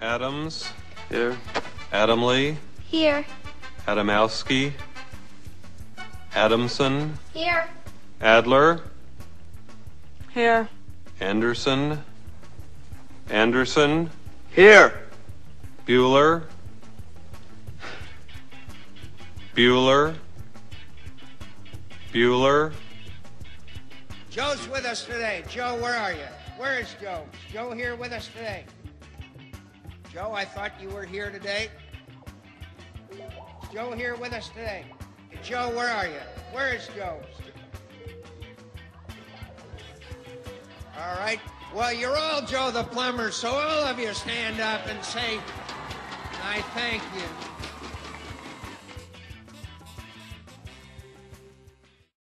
Adams. Here. Adamley. Here. Adamowski. Adamson. Here. Adler. Here. Anderson. Anderson. Here. Bueller. Bueller. Bueller. Joe's with us today. Joe, where are you? Where is Joe? Is Joe here with us today? Joe, I thought you were here today. Is Joe here with us today? Joe, where are you? Where is Joe? All right. Well, you're all Joe the Plumber, so all of you stand up and say, I thank you.